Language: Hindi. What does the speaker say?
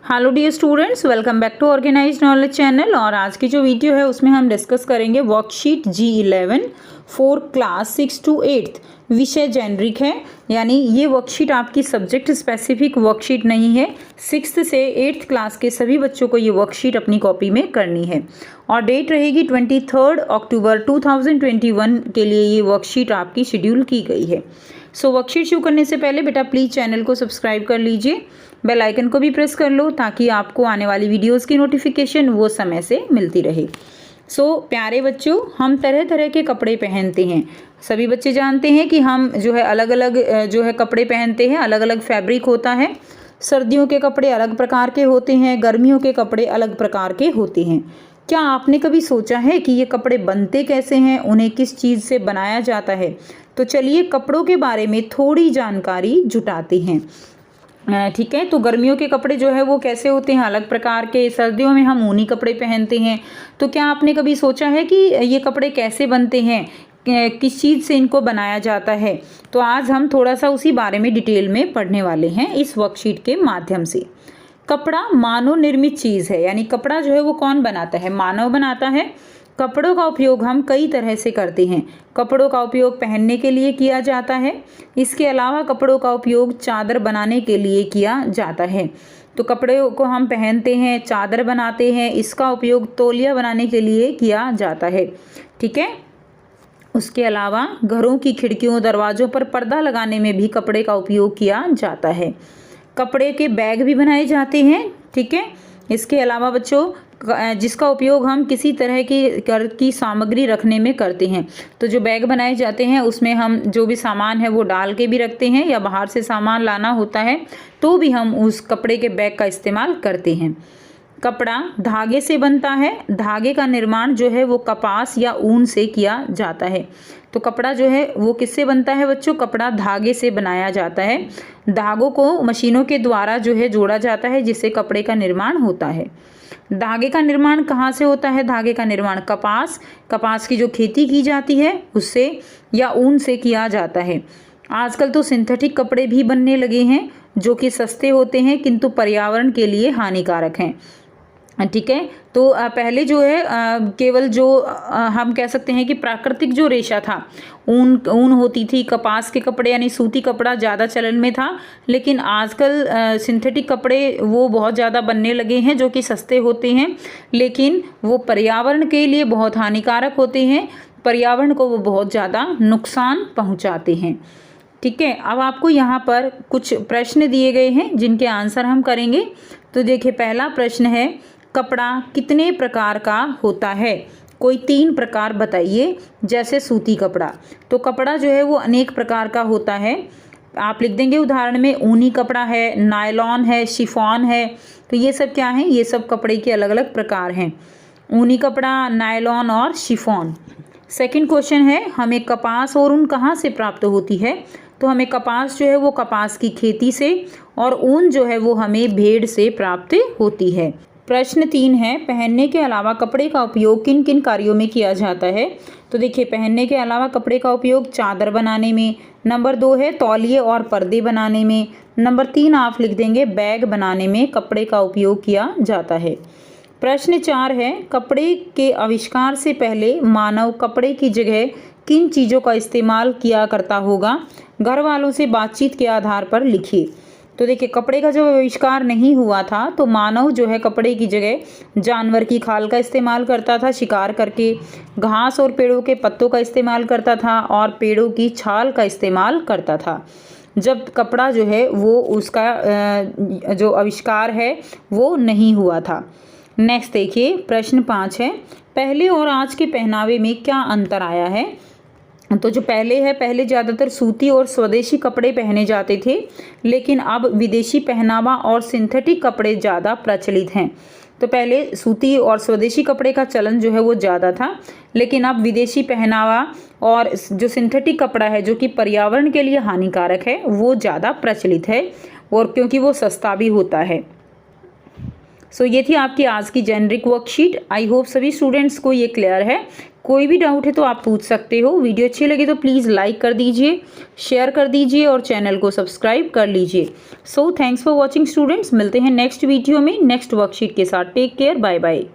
Hello dear students, welcome back to organized knowledge channel. और आज की जो वीडियो है उसमें हम डिस्कस करेंगे worksheet G11 for class 6 to 8। विषय जेनरिक है, यानी ये वर्कशीट आपकी सब्जेक्ट स्पेसिफिक वर्कशीट नहीं है। 6th से 8th क्लास के सभी बच्चों को ये वर्कशीट अपनी कॉपी में करनी है और डेट रहेगी 23 अक्टूबर 2021 के लिए ये वर्कशीट आपकी शेड्यूल की गई है। सो वर्कशीट शुरू करने से पहले बेटा प्लीज़ चैनल को सब्सक्राइब कर लीजिए, बेल आइकन को भी प्रेस कर लो ताकि आपको आने वाली वीडियोस की नोटिफिकेशन वो समय से मिलती रहे। सो प्यारे बच्चों, हम तरह तरह के कपड़े पहनते हैं। सभी बच्चे जानते हैं कि हम जो है अलग अलग कपड़े पहनते हैं, अलग अलग फैब्रिक होता है। सर्दियों के कपड़े अलग प्रकार के होते हैं, गर्मियों के कपड़े अलग प्रकार के होते हैं। क्या आपने कभी सोचा है कि ये कपड़े बनते कैसे हैं, उन्हें किस चीज़ से बनाया जाता है? तो चलिए कपड़ों के बारे में थोड़ी जानकारी जुटाते हैं। ठीक है, तो गर्मियों के कपड़े जो है वो कैसे होते हैं, अलग प्रकार के। सर्दियों में हम ऊनी कपड़े पहनते हैं। तो क्या आपने कभी सोचा है कि ये कपड़े कैसे बनते हैं, किस चीज़ से इनको बनाया जाता है? तो आज हम थोड़ा सा उसी बारे में डिटेल में पढ़ने वाले हैं इस वर्कशीट के माध्यम से। कपड़ा मानव निर्मित चीज़ है, यानी कपड़ा जो है वो कौन बनाता है? मानव बनाता है। कपड़ों का उपयोग हम कई तरह से करते हैं। कपड़ों का उपयोग पहनने के लिए किया जाता है। इसके अलावा कपड़ों का उपयोग चादर बनाने के लिए किया जाता है। तो कपड़े को हम पहनते हैं, चादर बनाते हैं। इसका उपयोग तौलिया बनाने के लिए किया जाता है। ठीक है, उसके अलावा घरों की खिड़कियों दरवाज़ों पर पर्दा लगाने में भी कपड़े का उपयोग किया जाता है। कपड़े के बैग भी बनाए जाते हैं। ठीक है, इसके अलावा बच्चों जिसका उपयोग हम किसी तरह की सामग्री रखने में करते हैं। तो जो बैग बनाए जाते हैं उसमें हम जो भी सामान है वो डाल के भी रखते हैं, या बाहर से सामान लाना होता है तो भी हम उस कपड़े के बैग का इस्तेमाल करते हैं। कपड़ा धागे से बनता है। धागे का निर्माण जो है वो कपास या ऊन से किया जाता है। तो कपड़ा जो है वो किससे बनता है बच्चों? कपड़ा धागे से बनाया जाता है। धागों को मशीनों के द्वारा जो है जोड़ा जाता है, जिससे कपड़े का निर्माण होता है। धागे का निर्माण कहाँ से होता है? धागे का निर्माण कपास की जो खेती की जाती है उससे या ऊन से किया जाता है। आजकल तो सिंथेटिक कपड़े भी बनने लगे हैं जो कि सस्ते होते हैं किंतु पर्यावरण के लिए हानिकारक हैं। ठीक है, तो पहले जो है केवल जो हम कह सकते हैं कि प्राकृतिक जो रेशा था, ऊन होती थी, कपास के कपड़े यानी सूती कपड़ा ज़्यादा चलन में था। लेकिन आजकल सिंथेटिक कपड़े वो बहुत ज़्यादा बनने लगे हैं जो कि सस्ते होते हैं, लेकिन वो पर्यावरण के लिए बहुत हानिकारक होते हैं। पर्यावरण को वो बहुत ज़्यादा नुकसान पहुँचाते हैं। ठीक है, अब आपको यहाँ पर कुछ प्रश्न दिए गए हैं जिनके आंसर हम करेंगे। तो देखिए, पहला प्रश्न है, कपड़ा कितने प्रकार का होता है? कोई 3 प्रकार बताइए। जैसे सूती कपड़ा, तो कपड़ा जो है वो अनेक प्रकार का होता है। आप लिख देंगे उदाहरण में, ऊनी कपड़ा है, नायलॉन है, शिफॉन है। तो ये सब क्या है? ये सब कपड़े के अलग अलग प्रकार हैं। ऊनी कपड़ा, नायलॉन और शिफॉन। सेकंड क्वेश्चन है, हमें कपास और ऊन कहाँ से प्राप्त होती है? तो हमें कपास जो है वो कपास की खेती से, और ऊन जो है वो हमें भेड़ से प्राप्त होती है। प्रश्न 3 है, पहनने के अलावा कपड़े का उपयोग किन किन कार्यों में किया जाता है? तो देखिए, पहनने के अलावा कपड़े का उपयोग चादर बनाने में। नंबर 2 है तौलिए और पर्दे बनाने में। नंबर 3 आप लिख देंगे बैग बनाने में कपड़े का उपयोग किया जाता है। प्रश्न 4 है, कपड़े के आविष्कार से पहले मानव कपड़े की जगह किन चीज़ों का इस्तेमाल किया करता होगा? घर वालों से बातचीत के आधार पर लिखिए। तो देखिए, कपड़े का जब आविष्कार नहीं हुआ था तो मानव जो है कपड़े की जगह जानवर की खाल का इस्तेमाल करता था, शिकार करके घास और पेड़ों के पत्तों का इस्तेमाल करता था, और पेड़ों की छाल का इस्तेमाल करता था। जब कपड़ा जो है वो उसका जो आविष्कार है वो नहीं हुआ था। नेक्स्ट देखिए, प्रश्न 5 है, पहले और आज के पहनावे में क्या अंतर आया है? तो जो पहले ज़्यादातर सूती और स्वदेशी कपड़े पहने जाते थे, लेकिन अब विदेशी पहनावा और सिंथेटिक कपड़े ज़्यादा प्रचलित हैं। तो पहले सूती और स्वदेशी कपड़े का चलन जो है वो ज़्यादा था, लेकिन अब विदेशी पहनावा और जो सिंथेटिक कपड़ा है जो कि पर्यावरण के लिए हानिकारक है वो ज़्यादा प्रचलित है, और क्योंकि वो सस्ता भी होता है। सो ये थी आपकी आज की जेनरिक वर्कशीट। आई होप सभी स्टूडेंट्स को ये क्लियर है। कोई भी डाउट है तो आप पूछ सकते हो। वीडियो अच्छी लगी तो प्लीज़ लाइक कर दीजिए, शेयर कर दीजिए और चैनल को सब्सक्राइब कर लीजिए। So thanks for watching students, मिलते हैं नेक्स्ट वीडियो में नेक्स्ट वर्कशीट के साथ। Take care, bye bye.